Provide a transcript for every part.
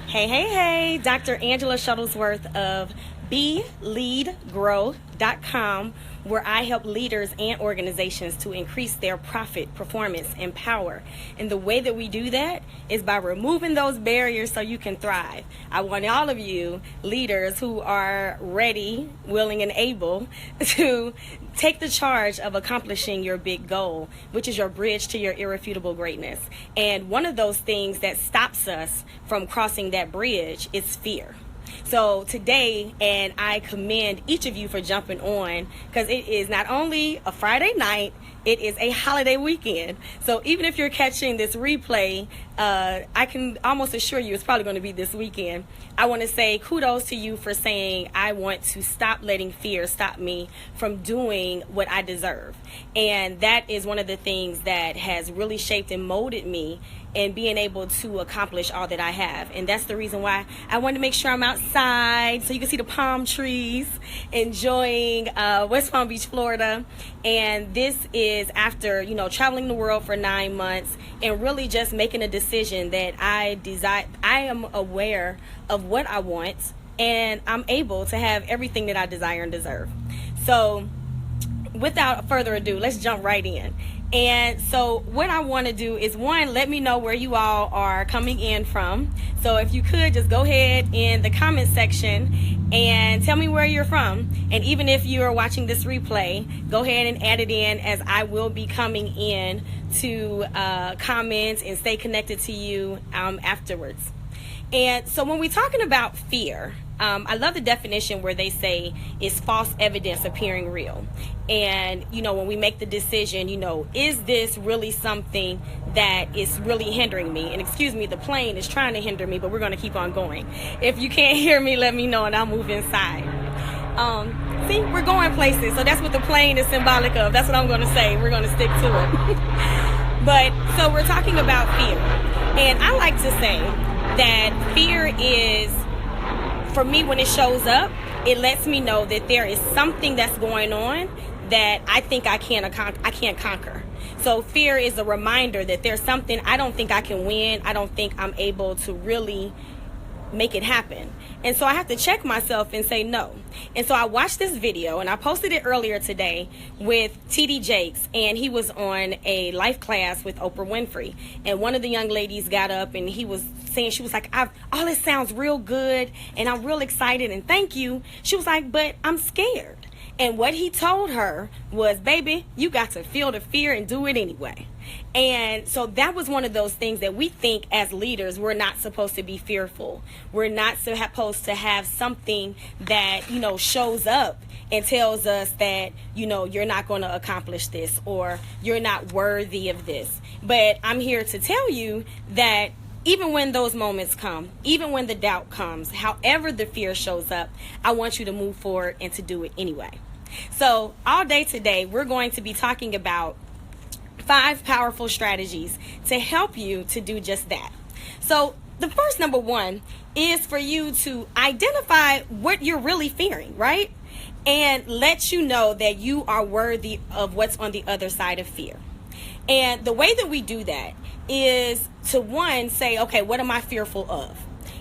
Hey, Dr. Angela Shuttlesworth of Be.Lead.Grow.com, where I help leaders and organizations to increase their profit, performance, and power. And the way that we do that is by removing those barriers so you can thrive. I want all of you leaders who are ready, willing, and able to take the charge of accomplishing your big goal, which is your bridge to your irrefutable greatness. And one of those things that stops us from crossing that bridge is fear. So today, and I commend each of you for jumping on, because it is not only a Friday night, it is a holiday weekend. So even if you're catching this replay, I can almost assure you it's probably going to be this weekend. I want to say kudos to you for saying, I want to stop letting fear stop me from doing what I deserve. And that is one of the things that has really shaped and molded me in being able to accomplish all that I have. And that's the reason why I wanted to make sure I'm outside so you can see the palm trees, enjoying West Palm Beach, Florida. And this is after, traveling the world for 9 months and really just making a decision that I am aware of what I want, and I'm able to have everything that I desire and deserve. So without further ado, let's jump right in. And so what I want to do is, one, let me know where you all are coming in from. So if you could just go ahead in the comment section and tell me where you're from. And even if you are watching this replay, go ahead and add it in, as I will be coming in to comments and stay connected to you afterwards. And so when we're talking about fear, I love the definition where they say it's false evidence appearing real. And, when we make the decision, is this really something that is really hindering me? And excuse me, the plane is trying to hinder me, but we're going to keep on going. If you can't hear me, let me know and I'll move inside. See, we're going places. So that's what the plane is symbolic of. That's what I'm going to say. We're going to stick to it. But so we're talking about fear. And I like to say that fear is, for me, when it shows up, it lets me know that there is something that's going on that I think I can't conquer. So fear is a reminder that there's something I don't think I can win. I don't think I'm able to really make it happen. And so I have to check myself and say no. And so I watched this video, and I posted it earlier today with TD Jakes, and he was on a life class with Oprah Winfrey. And one of the young ladies got up and he was saying, she was like, all this sounds real good and I'm real excited and thank you. She was like, but I'm scared. And what he told her was, baby, you got to feel the fear and do it anyway. And so that was one of those things that we think as leaders, we're not supposed to be fearful. We're not supposed to have something that, shows up and tells us that, you're not going to accomplish this or you're not worthy of this. But I'm here to tell you that even when those moments come, even when the doubt comes, however the fear shows up, I want you to move forward and to do it anyway. So all day today, we're going to be talking about 5 powerful strategies to help you to do just that. So the first, number 1, is for you to identify what you're really fearing, right? And let you know that you are worthy of what's on the other side of fear. And the way that we do that is to, one, say, okay, what am I fearful of?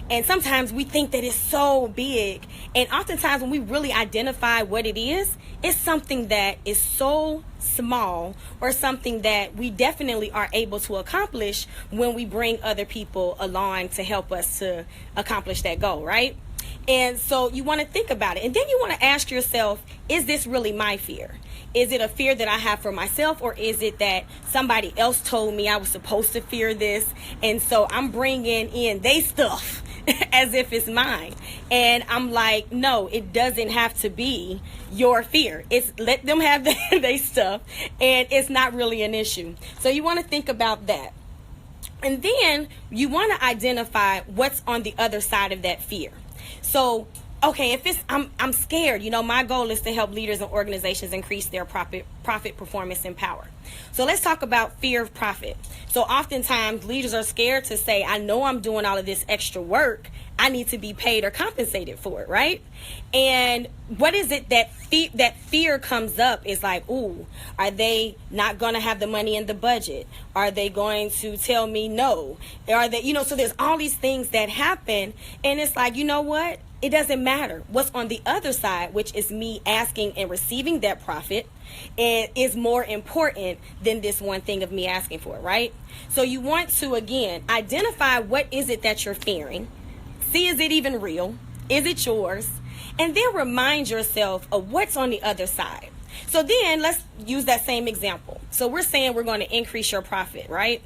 And sometimes we think that it's so big. And oftentimes when we really identify what it is, it's something that is so small, or something that we definitely are able to accomplish when we bring other people along to help us to accomplish that goal, right? And so you want to think about it. And then you want to ask yourself, is this really my fear? Is it a fear that I have for myself, or is it that somebody else told me I was supposed to fear this? And so I'm bringing in they stuff as if it's mine. And I'm like, no, it doesn't have to be your fear. It's let them have they stuff, and it's not really an issue. So you want to think about that. And then you want to identify what's on the other side of that fear. So okay, if it's I'm scared, my goal is to help leaders and organizations increase their profit performance and power. So let's talk about fear of profit. So oftentimes leaders are scared to say, I know I'm doing all of this extra work, I need to be paid or compensated for it, right? And what is it that fear comes up is like, ooh, are they not going to have the money in the budget? Are they going to tell me no? Are they, so there's all these things that happen, and it's like, you know what? It doesn't matter. What's on the other side, which is me asking and receiving that profit, is more important than this one thing of me asking for it, right? So you want to, again, identify what is it that you're fearing. See, is it even real? Is it yours? And then remind yourself of what's on the other side. So then let's use that same example. So we're saying we're going to increase your profit, right?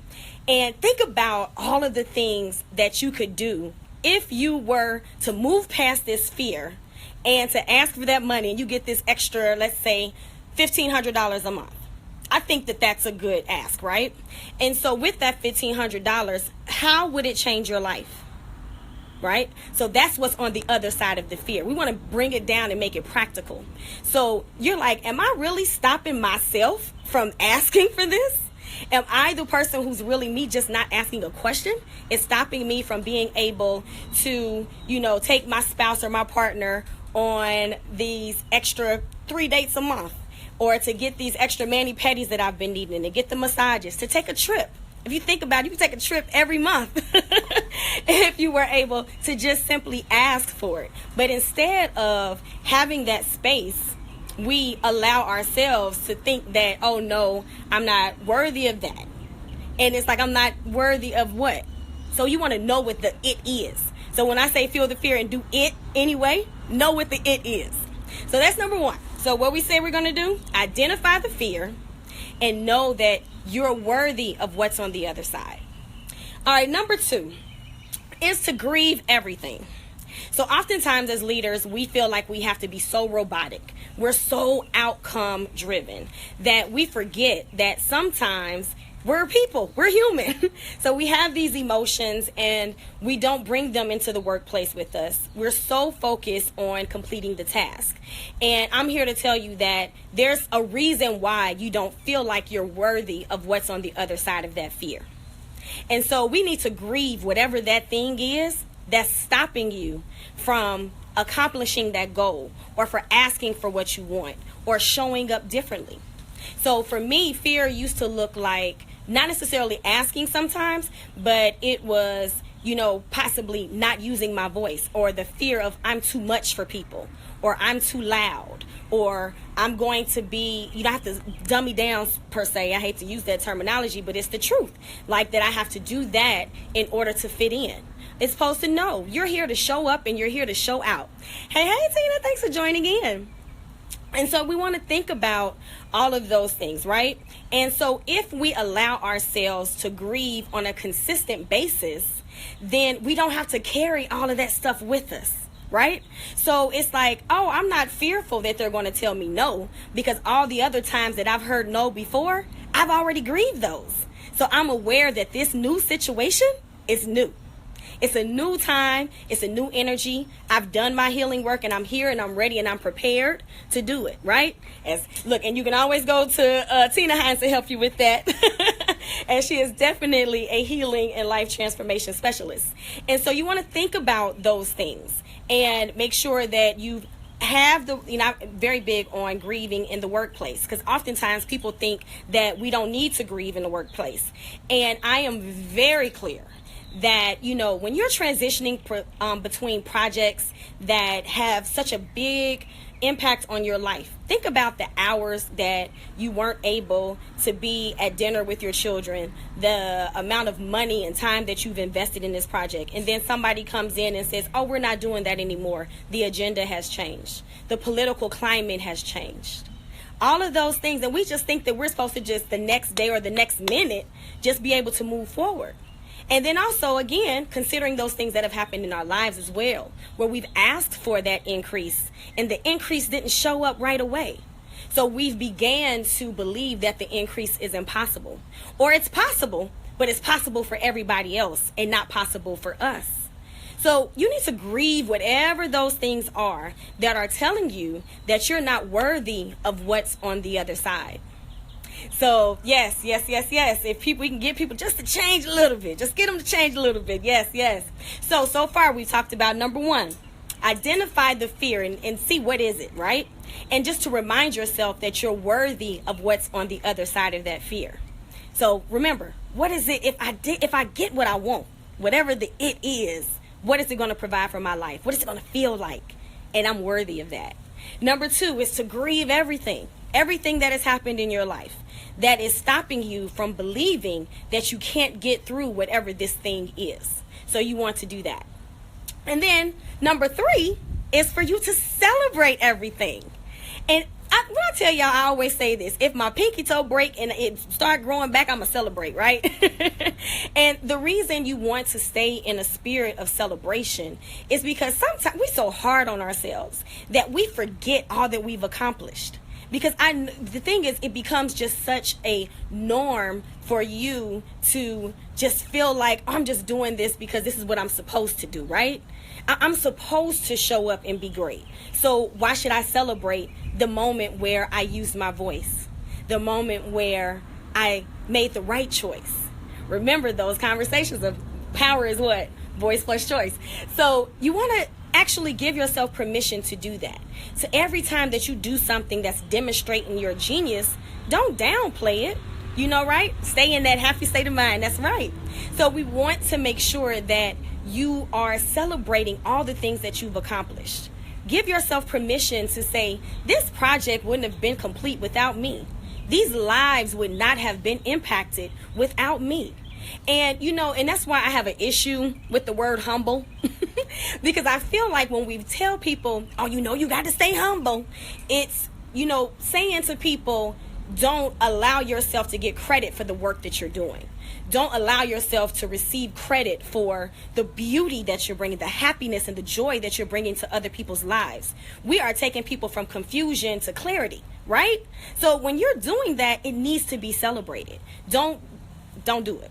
And think about all of the things that you could do if you were to move past this fear and to ask for that money, and you get this extra, let's say, $1,500 a month. I think that that's a good ask, right? And so with that $1,500, how would it change your life? Right? So that's what's on the other side of the fear. We want to bring it down and make it practical. So you're like, am I really stopping myself from asking for this? Am I the person who's really me just not asking a question? It's stopping me from being able to, take my spouse or my partner on these extra 3 dates a month, or to get these extra mani-pedis that I've been needing, to get the massages, to take a trip. If you think about it, you can take a trip every month if you were able to just simply ask for it. But instead of having that space, we allow ourselves to think that, oh no, I'm not worthy of that. And it's like, I'm not worthy of what? So you want to know what the it is. So when I say feel the fear and do it anyway, know what the it is. So that's number one. So what we say we're going to do, identify the fear and know that you're worthy of what's on the other side. All right, number two is to grieve everything. So oftentimes as leaders, we feel like we have to be so robotic. We're so outcome driven that we forget that sometimes we're people, we're human. So we have these emotions and we don't bring them into the workplace with us. We're so focused on completing the task. And I'm here to tell you that there's a reason why you don't feel like you're worthy of what's on the other side of that fear. And so we need to grieve whatever that thing is that's stopping you from accomplishing that goal, or for asking for what you want, or showing up differently. So for me, fear used to look like not necessarily asking sometimes, but it was, possibly not using my voice, or the fear of I'm too much for people, or I'm too loud, or I'm going to be, you don't have to dumb me down per se. I hate to use that terminology, but it's the truth. Like that I have to do that in order to fit in. It's supposed to know you're here to show up and you're here to show out. Hey, Tina, thanks for joining in. And so we want to think about all of those things, right? And so if we allow ourselves to grieve on a consistent basis, then we don't have to carry all of that stuff with us, right? So it's like, oh, I'm not fearful that they're going to tell me no, because all the other times that I've heard no before, I've already grieved those. So I'm aware that this new situation is new. It's a new time. It's a new energy. I've done my healing work and I'm here and I'm ready and I'm prepared to do it, right? And you can always go to Tina Hines to help you with that. And she is definitely a healing and life transformation specialist. And so you want to think about those things and make sure that you have I'm very big on grieving in the workplace, because oftentimes people think that we don't need to grieve in the workplace. And I am very clear that, when you're transitioning between projects that have such a big impact on your life, think about the hours that you weren't able to be at dinner with your children, the amount of money and time that you've invested in this project, and then somebody comes in and says, oh, we're not doing that anymore. The agenda has changed. The political climate has changed. All of those things, and we just think that we're supposed to just the next day or the next minute just be able to move forward. And then also, again, considering those things that have happened in our lives as well, where we've asked for that increase and the increase didn't show up right away. So we've began to believe that the increase is impossible, or it's possible, but it's possible for everybody else and not possible for us. So you need to grieve whatever those things are that are telling you that you're not worthy of what's on the other side. So yes. If we can get people just to change a little bit, just get them to change a little bit. Yes. So far we've talked about number 1, identify the fear and see what is it, right? And just to remind yourself that you're worthy of what's on the other side of that fear. So remember, what is it if I get what I want, whatever the it is, what is it going to provide for my life? What is it going to feel like? And I'm worthy of that. Number 2 is to grieve everything that has happened in your life that is stopping you from believing that you can't get through whatever this thing is. So you want to do that. And then number 3 is for you to celebrate everything. And when I tell y'all, I always say this: if my pinky toe break and it start growing back, I'm gonna celebrate, right? And the reason you want to stay in a spirit of celebration is because sometimes we're so hard on ourselves that we forget all that we've accomplished. Because the thing is, it becomes just such a norm for you to just feel like, I'm just doing this because this is what I'm supposed to do, right? I'm supposed to show up and be great. So why should I celebrate the moment where I used my voice? The moment where I made the right choice? Remember those conversations of power is what? Voice plus choice. So you want to actually give yourself permission to do that. So every time that you do something that's demonstrating your genius, don't downplay it. You know, right? Stay in that happy state of mind. That's right. So we want to make sure that you are celebrating all the things that you've accomplished. Give yourself permission to say, this project wouldn't have been complete without me. These lives would not have been impacted without me. And, and that's why I have an issue with the word humble. Because I feel like when we tell people, you got to stay humble, it's, saying to people, don't allow yourself to get credit for the work that you're doing. Don't allow yourself to receive credit for the beauty that you're bringing, the happiness and the joy that you're bringing to other people's lives. We are taking people from confusion to clarity, right? So when you're doing that, it needs to be celebrated. Don't do it.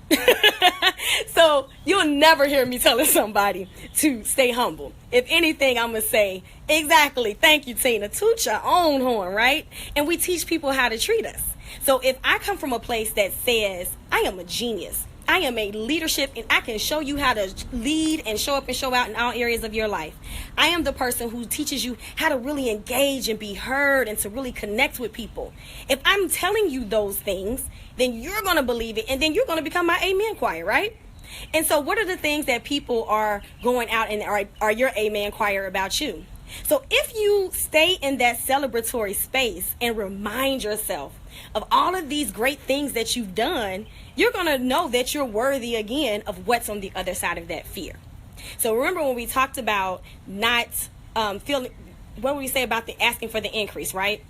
So you'll never hear me telling somebody to stay humble. If anything, I'm going to say, exactly, thank you, Tina. Toot your own horn, right? And we teach people how to treat us. So if I come from a place that says, I am a genius, I am a leadership, and I can show you how to lead and show up and show out in all areas of your life. I am the person who teaches you how to really engage and be heard and to really connect with people. If I'm telling you those things, then you're going to believe it, and then you're going to become my amen choir, right? And so what are the things that people are going out and are your amen choir about you? So if you stay in that celebratory space and remind yourself of all of these great things that you've done, you're going to know that you're worthy again of what's on the other side of that fear. So remember when we talked about not feeling, what did we say about the asking for the increase, right?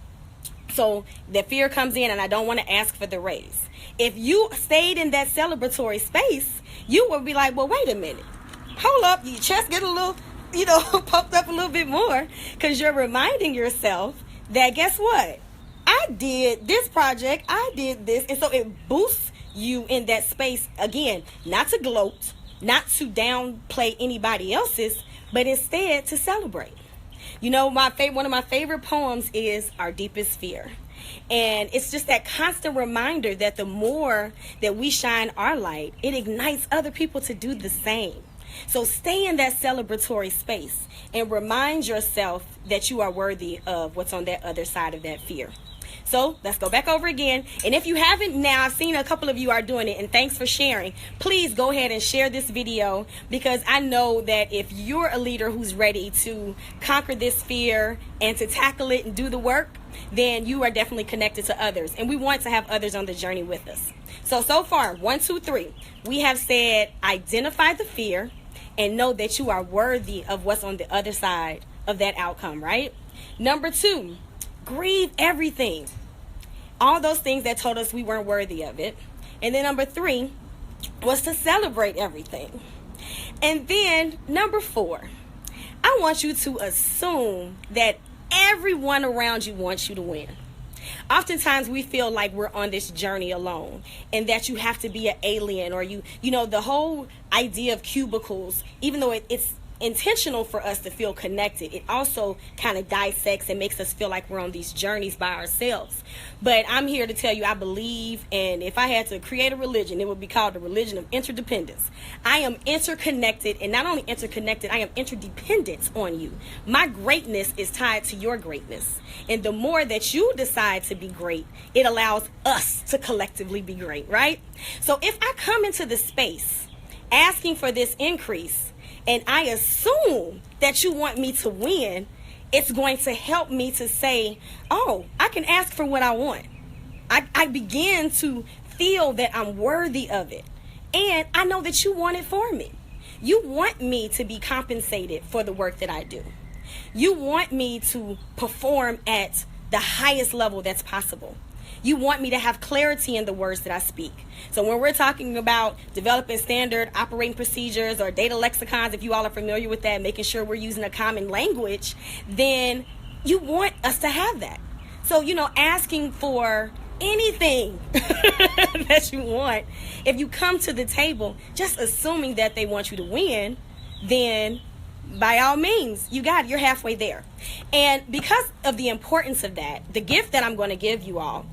So the fear comes in and I don't want to ask for the raise. If you stayed in that celebratory space, you will be like, well, wait a minute. Hold up, your chest get a little, pumped up a little bit more, because you're reminding yourself that guess what? I did this project, I did this. And so it boosts you in that space again, not to gloat, not to downplay anybody else's, but instead to celebrate. One of my favorite poems is Our Deepest Fear. And it's just that constant reminder that the more that we shine our light, it ignites other people to do the same. So stay in that celebratory space and remind yourself that you are worthy of what's on that other side of that fear. So let's go back over again. And if you haven't now, I've seen a couple of you are doing it, and thanks for sharing. Please go ahead and share this video, because I know that if you're a leader who's ready to conquer this fear and to tackle it and do the work, then you are definitely connected to others. And we want to have others on the journey with us. So far, 1, 2, 3, we have said identify the fear and know that you are worthy of what's on the other side of that outcome, right? Number 2, grieve everything. All those things that told us we weren't worthy of it. And then number 3 was to celebrate everything. And then number 4, I want you to assume that everyone around you wants you to win. Oftentimes we feel like we're on this journey alone, and that you have to be an alien, or the whole idea of cubicles, even though it's intentional for us to feel connected. It also kind of dissects and makes us feel like we're on these journeys by ourselves. But I'm here to tell you, I believe, and if I had to create a religion, it would be called the religion of interdependence. I am interconnected, and not only interconnected, I am interdependent on you. My greatness is tied to your greatness. And the more that you decide to be great, it allows us to collectively be great, right? So if I come into the space asking for this increase, and I assume that you want me to win, it's going to help me to say, oh, I can ask for what I want. I begin to feel that I'm worthy of it. And I know that you want it for me. You want me to be compensated for the work that I do. You want me to perform at the highest level that's possible. You want me to have clarity in the words that I speak. So when we're talking about developing standard operating procedures or data lexicons, if you all are familiar with that, making sure we're using a common language, then you want us to have that. So, asking for anything that you want, if you come to the table just assuming that they want you to win, then by all means, you got it. You're halfway there. And because of the importance of that, the gift that I'm going to give you all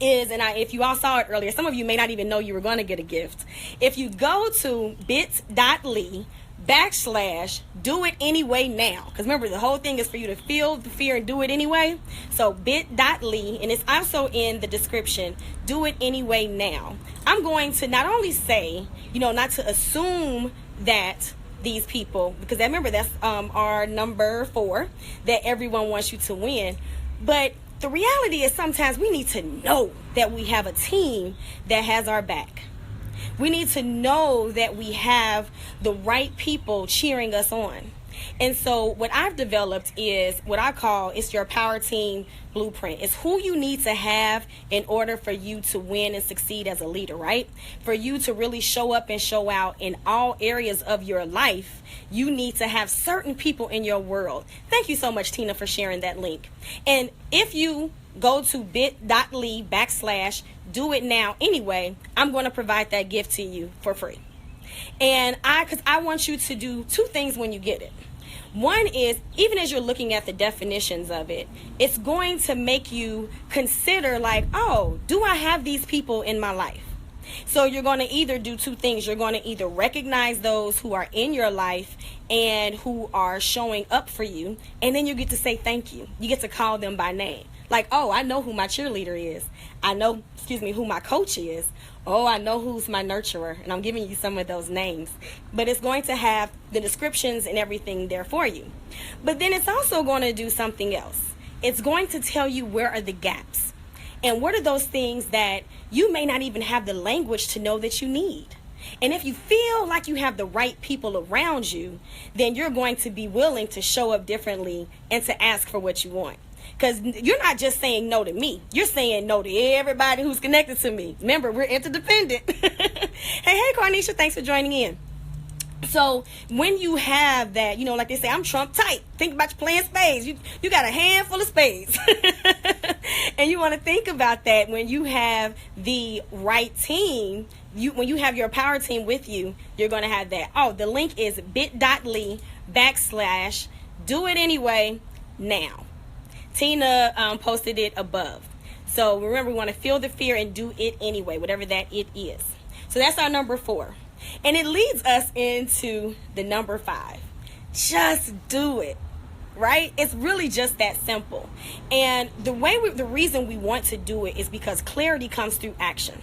is, and if you all saw it earlier, some of you may not even know you were going to get a gift. If you go to bit.ly/do it anyway now, because remember, the whole thing is for you to feel the fear and do it anyway. So bit.ly, and it's also in the description, do it anyway now. I'm going to not only say, not to assume that these people, because remember, that's our number 4, that everyone wants you to win, but the reality is sometimes we need to know that we have a team that has our back. We need to know that we have the right people cheering us on. And so what I've developed is what I call, it's your power team blueprint. It's who you need to have in order for you to win and succeed as a leader, right? For you to really show up and show out in all areas of your life, you need to have certain people in your world. Thank you so much, Tina, for sharing that link. And if you go to bit.ly/do it now anyway, I'm going to provide that gift to you for free. And because I want you to do 2 things when you get it. One is, even as you're looking at the definitions of it, it's going to make you consider like, oh, do I have these people in my life? So you're going to either do 2 things. You're going to either recognize those who are in your life and who are showing up for you, and then you get to say thank you. You get to call them by name. Like, oh, I know who my cheerleader is. I know, who my coach is. Oh, I know who's my nurturer. And I'm giving you some of those names. But it's going to have the descriptions and everything there for you. But then it's also going to do something else. It's going to tell you where are the gaps. And what are those things that you may not even have the language to know that you need. And if you feel like you have the right people around you, then you're going to be willing to show up differently and to ask for what you want. Because you're not just saying no to me. You're saying no to everybody who's connected to me. Remember, we're interdependent. Hey, Carnisha, thanks for joining in. So when you have that, like they say, I'm Trump tight. Think about you playing spades. You got a handful of spades. And you want to think about that when you have the right team. When you have your power team with you, you're going to have that. Oh, the link is bit.ly/do it anyway now. Tina posted it above. So remember, we want to feel the fear and do it anyway, whatever that it is. So that's our number 4. And it leads us into the number 5. Just do it, right? It's really just that simple. And the reason we want to do it is because clarity comes through action.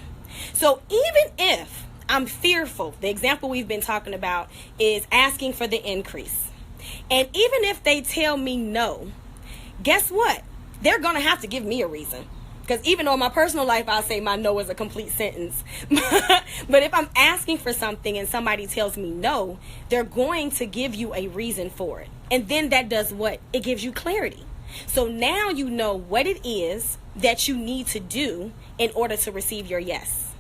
So even if I'm fearful, the example we've been talking about is asking for the increase. And even if they tell me no, guess what? They're going to have to give me a reason. Because even though in my personal life, I'll say my no is a complete sentence. But if I'm asking for something and somebody tells me no, they're going to give you a reason for it. And then that does what? It gives you clarity. So now you know what it is that you need to do in order to receive your yes.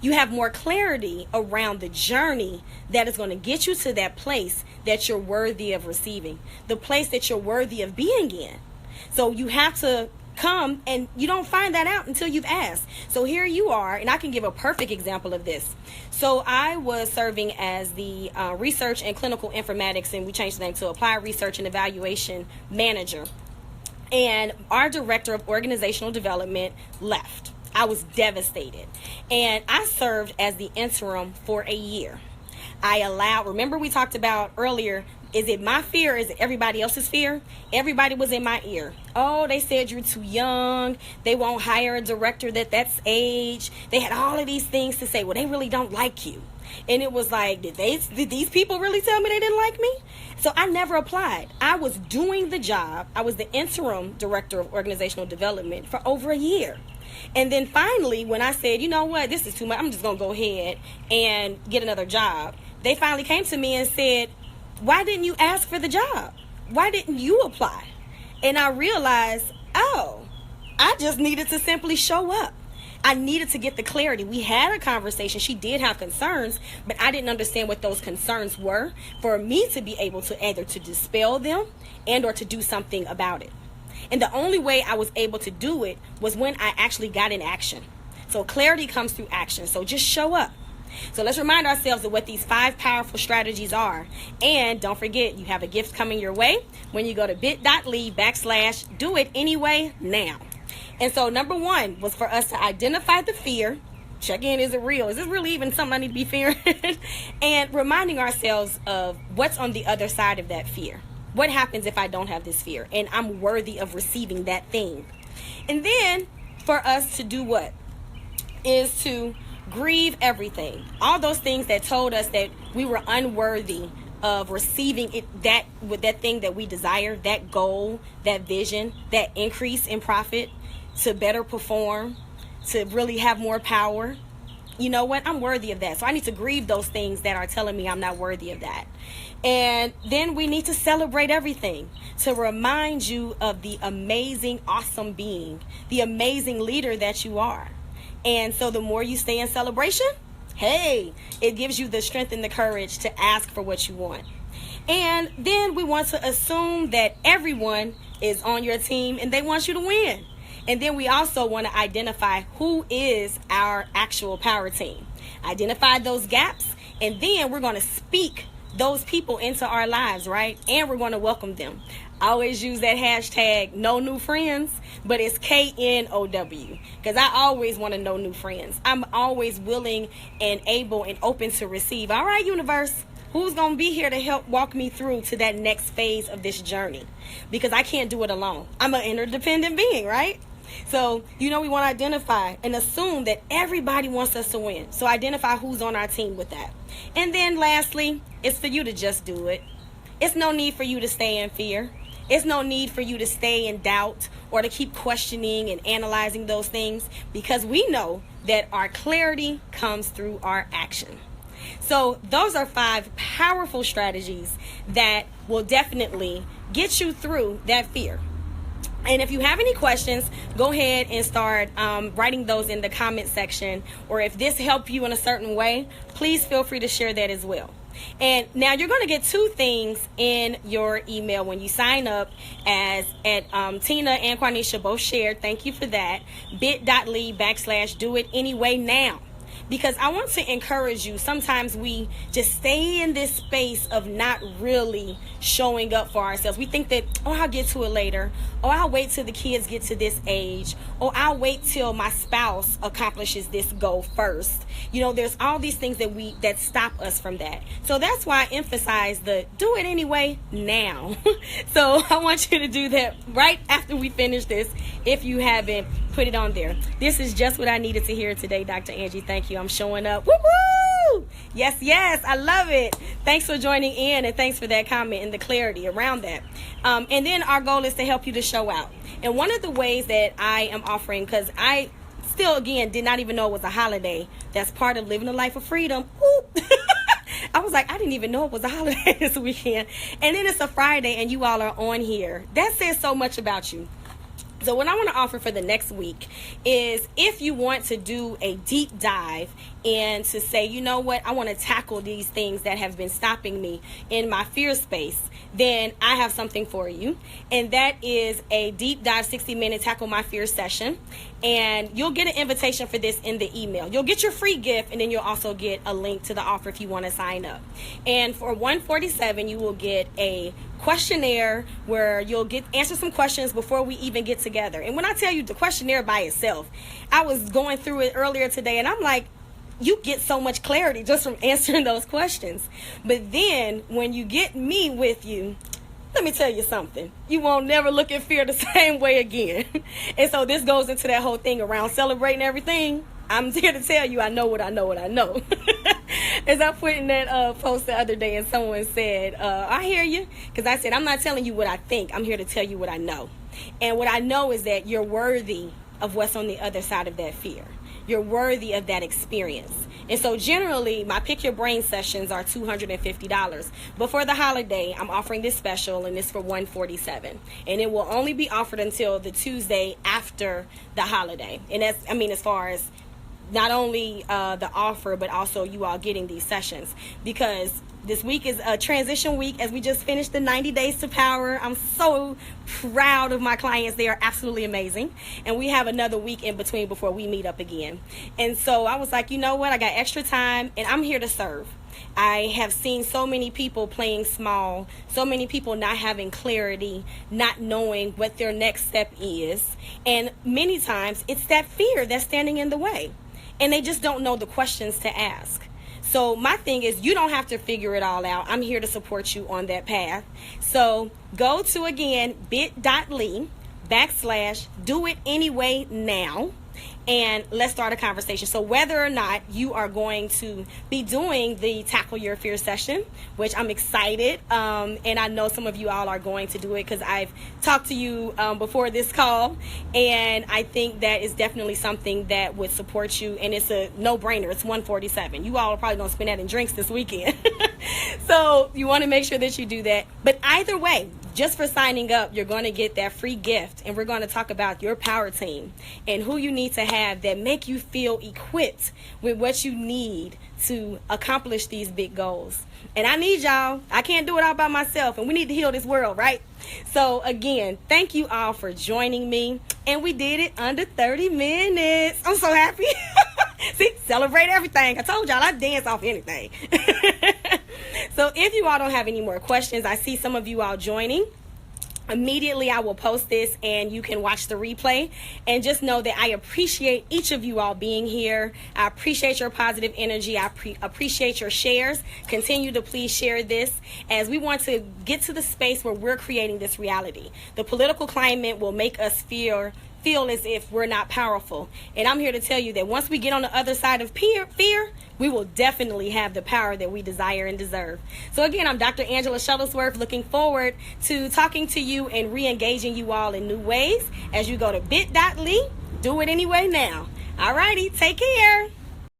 You have more clarity around the journey that is going to get you to that place that you're worthy of receiving, the place that you're worthy of being in. So you have to come, and you don't find that out until you've asked. So here you are, and I can give a perfect example of this. So I was serving as the research and clinical informatics, and we changed the name to applied research and evaluation manager. And our director of organizational development left. I was devastated. And I served as the interim for a year. Remember we talked about earlier, is it my fear or is it everybody else's fear? Everybody was in my ear. Oh, they said you're too young. They won't hire a director that's age. They had all of these things to say. Well, they really don't like you. And it was like, did these people really tell me they didn't like me? So I never applied. I was doing the job. I was the interim director of organizational development for over a year. And then finally, when I said, you know what, this is too much, I'm just going to go ahead and get another job, they finally came to me and said, why didn't you ask for the job? Why didn't you apply? And I realized, I just needed to simply show up. I needed to get the clarity. We had a conversation. She did have concerns, but I didn't understand what those concerns were for me to be able to either to dispel them and or to do something about it. And the only way I was able to do it was when I actually got in action. So clarity comes through action. So just show up. So let's remind ourselves of what these 5 powerful strategies are. And don't forget, you have a gift coming your way when you go to bit.ly/do it anyway now. And so number 1 was for us to identify the fear. Check in, is it real? Is this really even something I need to be fearing? And reminding ourselves of what's on the other side of that fear. What happens if I don't have this fear and I'm worthy of receiving that thing? And then for us to do what? Is to grieve everything. All those things that told us that we were unworthy of receiving that thing that we desire, that goal, that vision, that increase in profit, to better perform, to really have more power. You know what? I'm worthy of that. So I need to grieve those things that are telling me I'm not worthy of that. And then we need to celebrate everything, to remind you of the amazing, awesome being, the amazing leader that you are. And so the more you stay in celebration, hey, it gives you the strength and the courage to ask for what you want. And then we want to assume that everyone is on your team and they want you to win. And then we also want to identify who is our actual power team. Identify those gaps, and then we're going to speak those people into our lives, right? And we're going to welcome them. I always use that hashtag, no new friends, but it's KNOW, because I always want to know new friends. I'm always willing and able and open to receive. All right, universe, who's going to be here to help walk me through to that next phase of this journey? Because I can't do it alone. I'm an interdependent being, right? So, we want to identify and assume that everybody wants us to win. So identify who's on our team with that. And then lastly, it's for you to just do it. It's no need for you to stay in fear. It's no need for you to stay in doubt or to keep questioning and analyzing those things, because we know that our clarity comes through our action. So those are 5 powerful strategies that will definitely get you through that fear. And if you have any questions, go ahead and start writing those in the comment section. Or if this helped you in a certain way, please feel free to share that as well. And now you're going to get 2 things in your email when you sign up, as Tina and Quanisha both shared. Thank you for that. bit.ly/do it anyway now. Because I want to encourage you. Sometimes we just stay in this space of not really showing up for ourselves. We think that, I'll get to it later. I'll wait till the kids get to this age. I'll wait till my spouse accomplishes this goal first. There's all these things that stop us from that. So that's why I emphasize the do it anyway now. So I want you to do that right after we finish this, if you haven't put it on there. This is just what I needed to hear today, Dr. Angie. Thank you. I'm showing up. Woo-hoo! Yes, I love it. Thanks for joining in, and thanks for that comment and the clarity around that. And then our goal is to help you to show out. And one of the ways that I am offering, because I still, again, did not even know it was a holiday. That's part of living a life of freedom. I was like, I didn't even know it was a holiday this weekend. And then it's a Friday and you all are on here. That says so much about you. So what I want to offer for the next week is, if you want to do a deep dive and to say, you know what, I want to tackle these things that have been stopping me in my fear space, then I have something for you. And that is a deep dive 60-minute tackle my fear session. And you'll get an invitation for this in the email. You'll get your free gift, and then you'll also get a link to the offer if you want to sign up. And for $147, you will get a questionnaire where you'll answer some questions before we even get together. And when I tell you the questionnaire by itself, I was going through it earlier today, and I'm like, you get so much clarity just from answering those questions. But then when you get me with you, let me tell you something. You won't never look at fear the same way again. And so this goes into that whole thing around celebrating everything. I'm here to tell you, I know what I know what I know. As I put in that post the other day, and someone said, I hear you. Because I said, I'm not telling you what I think. I'm here to tell you what I know. And what I know is that you're worthy of what's on the other side of that fear. You're worthy of that experience. And so generally, my Pick Your Brain sessions are $250. But for the holiday, I'm offering this special, and it's for $147. And it will only be offered until the Tuesday after the holiday. And that's, as far as not only the offer, but also you all getting these sessions. Because this week is a transition week as we just finished the 90 Days to Power. I'm so proud of my clients. They are absolutely amazing. And we have another week in between before we meet up again. And so I was like, you know what? I got extra time, and I'm here to serve. I have seen so many people playing small, so many people not having clarity, not knowing what their next step is. And many times it's that fear that's standing in the way. And they just don't know the questions to ask. So my thing is, you don't have to figure it all out. I'm here to support you on that path. So go to, again, bit.ly/do-it-anyway-now. And let's start a conversation. So whether or not you are going to be doing the Tackle Your Fear session, which I'm excited, and I know some of you all are going to do it because I've talked to you before this call, and I think that is definitely something that would support you, and it's a no-brainer. It's $147. You all are probably going to spend that in drinks this weekend. So you want to make sure that you do that. But either way, just for signing up, you're going to get that free gift, and we're going to talk about your power team and who you need to have that make you feel equipped with what you need to accomplish these big goals. And I need y'all. I can't do it all by myself, and we need to heal this world, right? So again, thank you all for joining me, and we did it under 30 minutes. I'm so happy. See, celebrate everything. I told y'all I dance off anything. So if you all don't have any more questions, I see some of you all joining. Immediately I will post this, and you can watch the replay. And just know that I appreciate each of you all being here. I appreciate your positive energy. I appreciate your shares. Continue to please share this, as we want to get to the space where we're creating this reality. The political climate will make us feel as if we're not powerful. And I'm here to tell you that once we get on the other side of fear, we will definitely have the power that we desire and deserve. So again, I'm Dr. Angela Shuttlesworth, looking forward to talking to you and re-engaging you all in new ways as you go to bit.ly. Do it anyway now. All righty, take care.